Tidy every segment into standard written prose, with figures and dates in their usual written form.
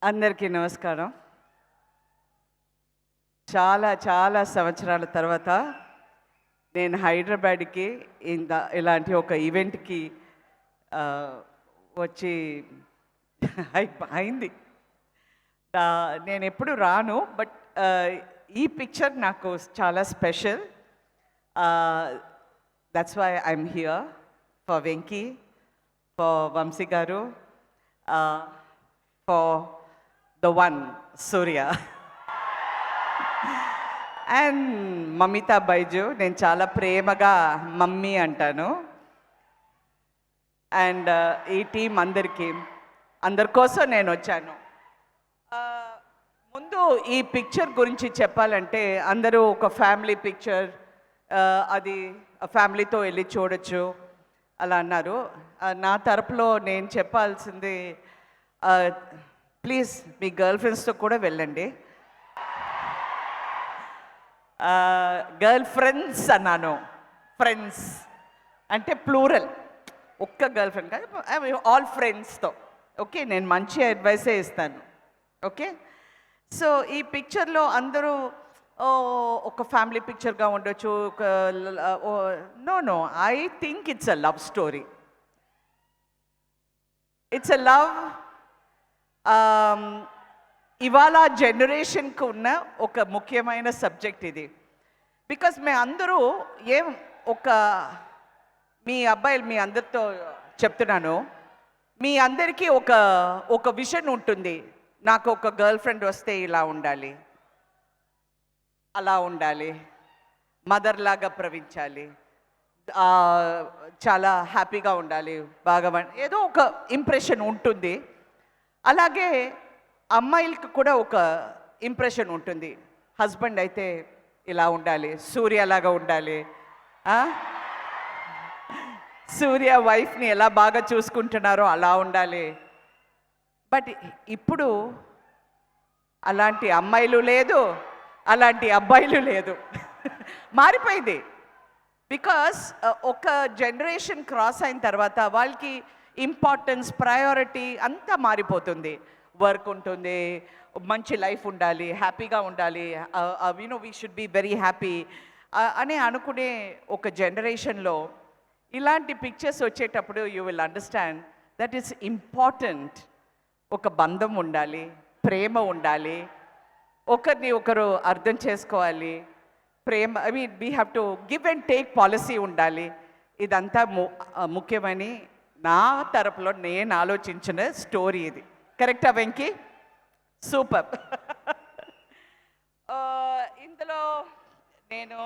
అందరికీ నమస్కారం. చాలా చాలా సంవత్సరాల తర్వాత నేను హైదరాబాద్‌కి ఇలాంటి ఒక ఈవెంట్‌కి వచ్చి అయింది. నేనెప్పుడు రాను. బట్ ఈ పిక్చర్ నాకు చాలా special. That's why I'm here for Venky, for Vamsi garu, for the one Surya and Mamitha Baiju. నేను చాలా ప్రేమగా మమ్మీ అంటాను. అండ్ ఈ టీం అందరి కోసం నేను వచ్చాను. ముందు ఈ పిక్చర్ గురించి చెప్పాలంటే, అందరూ ఒక ఫ్యామిలీ పిక్చర్, అది ఫ్యామిలీతో వెళ్ళి చూడొచ్చు అలా అన్నారు. నా తరపులో నేను చెప్పాల్సింది, ప్లీజ్ మీ గర్ల్ ఫ్రెండ్స్తో కూడా వెళ్ళండి. గర్ల్ ఫ్రెండ్స్ అన్నాను, ఫ్రెండ్స్ అంటే ప్లూరల్, ఒక్క గర్ల్ ఫ్రెండ్ కాదు, ఆల్ ఫ్రెండ్స్తో. ఓకే, నేను మంచి అడ్వైసే ఇస్తాను. ఓకే, సో ఈ పిక్చర్లో అందరూ ఒక ఫ్యామిలీ పిక్చర్గా ఉండొచ్చు. No, I think it's a love story. It's a love. ఇవాళ జనరేషన్కి ఉన్న ఒక ముఖ్యమైన సబ్జెక్ట్ ఇది. బికాస్ మేము అందరూ మీ అబ్బాయిలు, మీ అందరితో చెప్తున్నాను, మీ అందరికీ ఒక విజన్ ఉంటుంది. నాకు ఒక గర్ల్ ఫ్రెండ్ వస్తే ఇలా ఉండాలి, అలా ఉండాలి, మదర్ లాగా ప్రవహించాలి, చాలా హ్యాపీగా ఉండాలి, బాగా ఏదో ఒక ఇంప్రెషన్ ఉంటుంది. అలాగే అమ్మాయిలకి కూడా ఒక ఇంప్రెషన్ ఉంటుంది. హస్బెండ్ అయితే ఇలా ఉండాలి, సూర్యలాగా ఉండాలి, సూర్య వైఫ్ని ఎలా బాగా చూసుకుంటున్నారో అలా ఉండాలి. బట్ ఇప్పుడు అలాంటి అమ్మాయిలు లేదు, అలాంటి అబ్బాయిలు లేదు. మారిపోయింది. బికాస్ ఒక జనరేషన్ క్రాస్ అయిన తర్వాత వాళ్ళకి ఇంపార్టెన్స్, ప్రయారిటీ అంతా మారిపోతుంది. వర్క్ ఉంటుంది, మంచి లైఫ్ ఉండాలి, హ్యాపీగా ఉండాలి, we should be very happy అని అనుకునే ఒక జనరేషన్లో ఇలాంటి పిక్చర్స్ వచ్చేటప్పుడు you will understand that is important. ఒక బంధం ఉండాలి, ప్రేమ ఉండాలి, ఒకరిని ఒకరు అర్థం చేసుకోవాలి, ప్రేమ, we have to give and take policy ఉండాలి. ఇదంతా ముఖ్యమని నా తరపులో నేను ఆలోచించిన స్టోరీ ఇది. కరెక్టా వెంకీ? సూపర్. ఇందులో నేను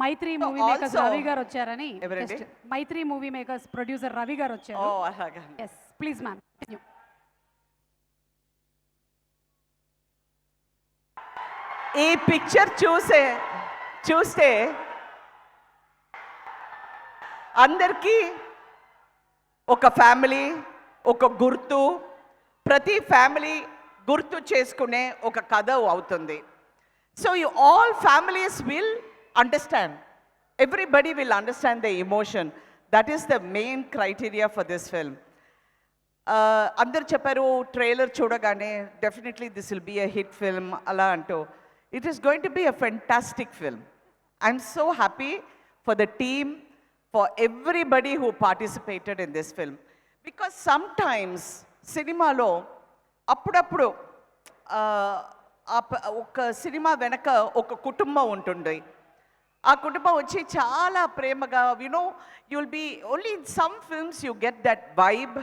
మైత్రి మూవీ మేకర్స్ రవి గారు వచ్చారని. Mythri movie makers producer Ravi garu వచ్చారు. Yes please ma'am. ఈ పిక్చర్ చూస్తే అందరికీ ఒక ఫ్యామిలీ, ఒక గుర్తు, ప్రతి ఫ్యామిలీ గుర్తు చేసుకునే ఒక కథ అవుతుంది. So all families will understand, everybody will understand the emotion. That is the main criteria for this film. అందరు చెప్పారు ట్రైలర్ చూడగానే definitely this will be a hit film అలా అంటూ. It is going to be a fantastic film. I'm so happy for the team, for everybody who participated in this film. Because sometimes సినిమాలో అప్పుడప్పుడు ఒక cinema వెనక ఒక కుటుంబం ఉంటుంది. ఆ కుటుంబం వచ్చి చాలా ప్రేమగా, you'll be only in some films you get that vibe,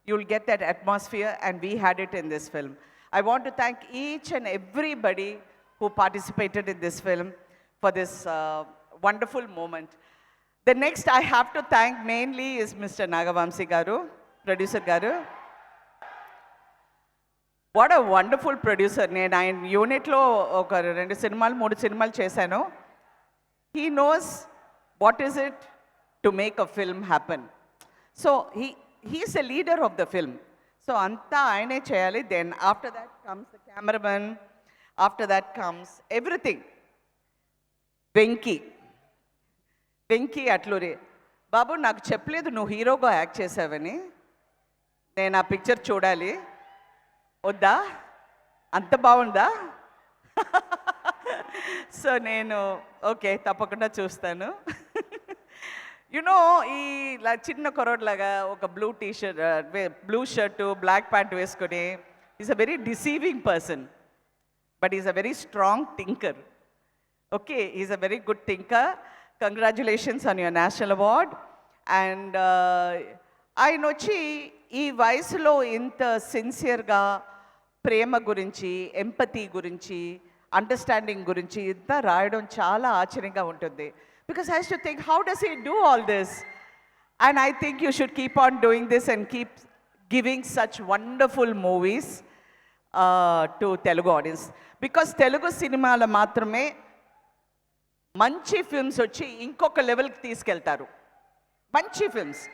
you'll get that atmosphere, and we had it in this film. I want to thank each and everybody who participated in this film for this wonderful moment. The next I have to thank mainly is Mr. Nagavamsi garu, producer garu. What a wonderful producer. నేను ఆయన యూనిట్లో ఒక 2 సినిమాలు 3 సినిమాలు చేశాను. He knows what is it to make a film happen. So he is a leader of the film. So అంతా ఆయనే చేయాలి. Then after that comes the cameraman. After that comes everything. Venki. Venky Atluri, బాబు నాకు చెప్పలేదు నువ్వు హీరోగా యాక్ట్ చేసావని, నేను ఆ పిక్చర్ చూడాలి, వద్దా, అంత బాగుందా? సో నేను ఓకే తప్పకుండా చూస్తాను. యునో ఈ చిన్న కొరడ్లాగా ఒక blue T shirt, blue shirt, black pant వేసుకొని is a very deceiving person, but is a very strong thinker. Okay, is a very good thinker. Congratulations on your national award. And ఆయన వచ్చి ఈ వయసులో ఇంత సిన్సియర్గా ప్రేమ గురించి, ఎంపతి గురించి, అండర్స్టాండింగ్ గురించి ఇంత రాయడం చాలా ఆశ్చర్యంగా ఉంటుంది. Because I to think how does he do all this? And I think you should keep on doing this and keep giving such wonderful movies to Telugu audience. Because Telugu సినిమాలు మాత్రమే మంచి ఫిల్మ్స్ వచ్చి ఇంకొక లెవెల్కి తీసుకెళ్తారు. మంచి ఫిల్మ్స్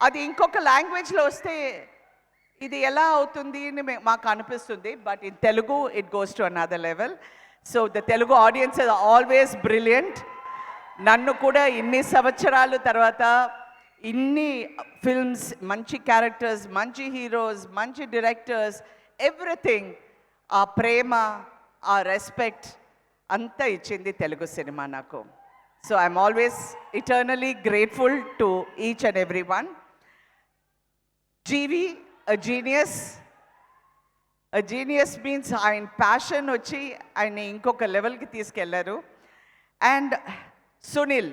అది ఇంకొక లాంగ్వేజ్లో వస్తే ఇది ఎలా అవుతుంది అని మాకు అనిపిస్తుంది, but in Telugu it goes to another level. So the Telugu audience is always brilliant. నన్ను కూడా ఇన్ని సంవత్సరాల తర్వాత ఇన్ని ఫిల్మ్స్, మంచి క్యారెక్టర్స్, మంచి హీరోస్, మంచి డైరెక్టర్స్, ఎవ్రీథింగ్, ఆ ప్రేమ, ఆ రెస్పెక్ట్ అంతా ఇచ్చింది తెలుగు సినిమా నాకు. So I'm always eternally grateful to each and every one. GV a genius means ఆయన ప్యాషన్ వచ్చి ఆయన ఇంకొక లెవెల్కి తీసుకెళ్లారు. అండ్ సునీల్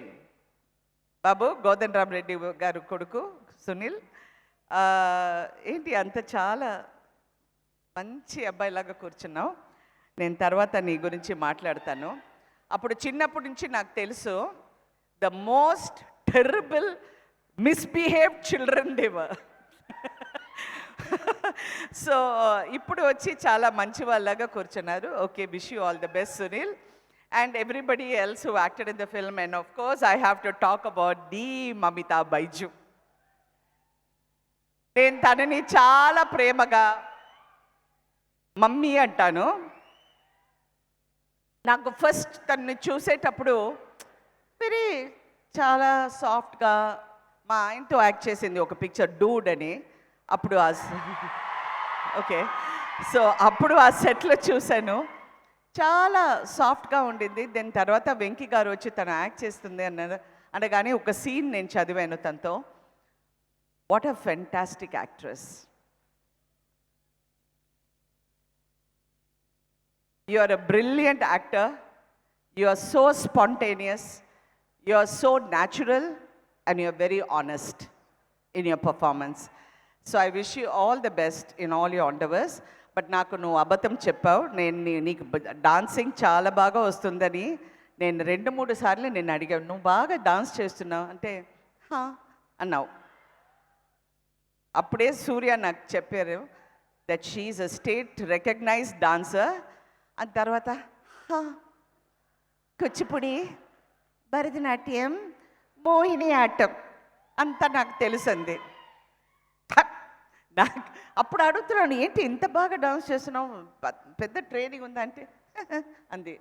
బాబు, గోదన్ రామ్ రెడ్డి గారు కొడుకు సునీల్, ఏంటి అంత చాలా మంచి అబ్బాయిలాగా కూర్చున్నావు. నేను తర్వాత నీ గురించి మాట్లాడతాను. అప్పుడు చిన్నప్పటి నుంచి నాకు తెలుసు the most terrible misbehaved children they were. So ఇప్పుడు వచ్చి చాలా మంచి వాళ్ళలాగా కూర్చున్నారు. Okay, wish you all the best Sunil and everybody else who acted in the film. And of course I have to talk about the Mamitha Baiju. నేను తనని చాలా ప్రేమగా మమ్మీ అంటాను. నాకు ఫస్ట్ తనని చూసేటప్పుడు వెరీ చాలా సాఫ్ట్గా, మా ఆయనతో యాక్ట్ చేసింది ఒక పిక్చర్ డూడ్ అని. అప్పుడు ఓకే, సో అప్పుడు ఆ సెట్లో చూశాను, చాలా సాఫ్ట్గా ఉండింది. దాని తర్వాత వెంకీ గారు వచ్చి తను యాక్ట్ చేస్తుంది అన్నారు అనగానే ఒక సీన్ నేను చదివాను తనతో. What a fantastic actress. You are a brilliant actor. You are so spontaneous. You are so natural and you are very honest in your performance. So I wish you all the best in all your endeavors. But నాకు నువ్వు అబద్ధం చెప్పావు. నేను నీకు dancing చాలా బాగా వస్తుందని నేను 2-3 సార్లు నేను అడిగాను, నువ్వు బాగా డాన్స్ చేస్తున్నావు అంటే అన్నావు. అప్పుడే సూర్య నాకు చెప్పారు that she is a state recognised dancer. ఆ తర్వాత కూచిపూడి, భరతనాట్యం, మోహిని ఆటం అంతా నాకు తెలుసంది. నాకు అప్పుడు అడుగుతున్నాను, ఏంటి ఇంత బాగా డాన్స్ చేస్తున్నావు, పెద్ద ట్రైనింగ్ ఉందా అంటే అంది.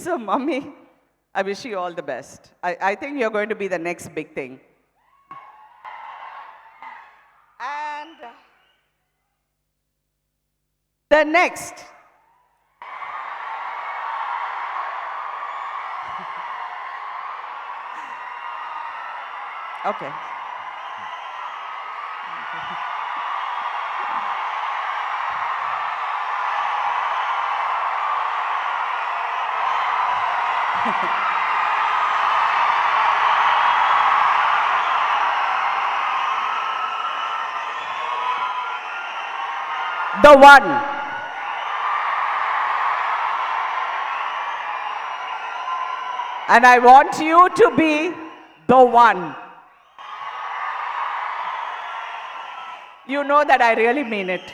So mommy, I wish you all the best. I think you're going to be the next big thing. And the next okay the one, and I want you to be the one. You know that I really mean it.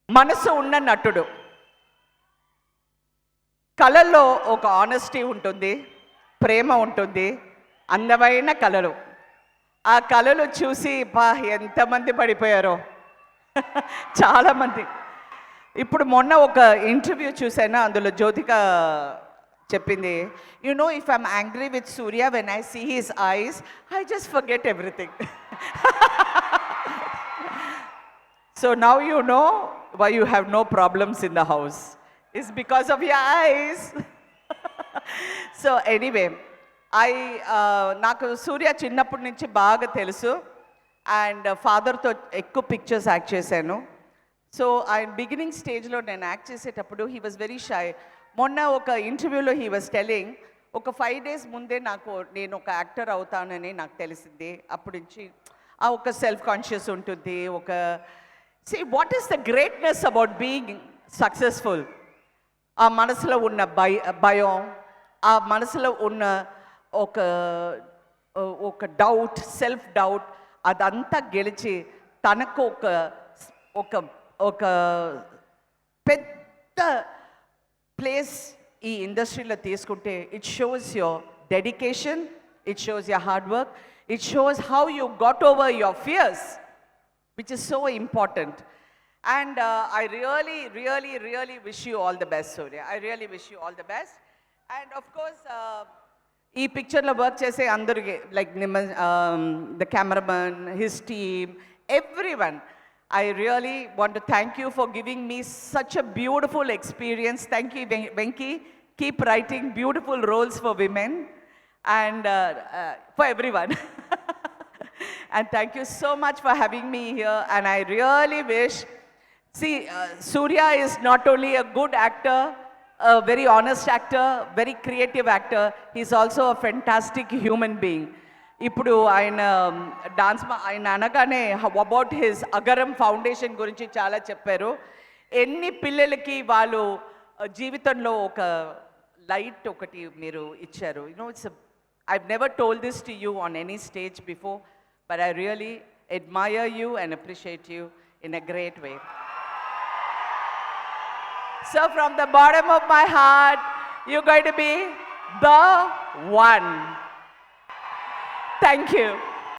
మనసు ఉన్న నటుడు, కళల్లో ఒక honesty ఉంటుంది, ప్రేమ ఉంటుంది, అందమైన కళలు. ఆ కళలు చూసి ఎంతమంది పడిపోయారో చాలామంది. ఇప్పుడు మొన్న ఒక ఇంటర్వ్యూ చూసాను, అందులో జ్యోతిక చెప్పింది, you know if I'm angry with Suriya when I see his eyes I just forget everything. So now you know why you have no problems in the house. It's because of your eyes. So anyway, నాకు సూర్య చిన్నప్పటి నుంచి బాగా తెలుసు and ఫాదర్తో ఎక్కువ pictures act చేశాను. So ఆయన beginning స్టేజ్లో నేను యాక్ట్ చేసేటప్పుడు హీ వాజ్ వెరీ షై. మొన్న ఒక ఇంటర్వ్యూలో హీ వాజ్ టెలింగ్, ఒక 5 days ముందే నేను ఒక యాక్టర్ అవుతానని నాకు తెలిసింది. అప్పటి నుంచి ఆ ఒక సెల్ఫ్ కాన్షియస్ ఉంటుంది. See, what is the greatness about being successful? ఆ మనసులో ఉన్న భయం, ఆ మనసులో ఉన్న ఒక డౌట్, సెల్ఫ్ డౌట్, అదంతా గెలిచి తనకు ఒక పెద్ద ప్లేస్ ఈ ఇండస్ట్రీలో తీసుకుంటే it shows your dedication, it shows your hard work, it shows how you got over your fears, which is so important. And I really, really, really wish you all the best, Surya. I really wish you all the best. And of course, ee picture lo work chese andariki, like the cameraman, his team, everyone. I really want to thank you for giving me such a beautiful experience. Thank you, Venki. Keep writing beautiful roles for women and for everyone. And thank you so much for having me here. And I really wish, Surya is not only a good actor, a very honest actor, very creative actor, he's also a fantastic human being. ఇప్పుడు ఆయన ఆయన అనగానే about his Agaram foundation గురించి చాలా చెప్పారు. ఎన్ని పిల్లలకి వాళ్ళు జీవితంలో ఒక లైట్ ఒకటి మీరు ఇచ్చారు. I've never told this to you on any stage before, but I really admire you and appreciate you in a great way. So from the bottom of my heart, you're going to be the one. Thank you.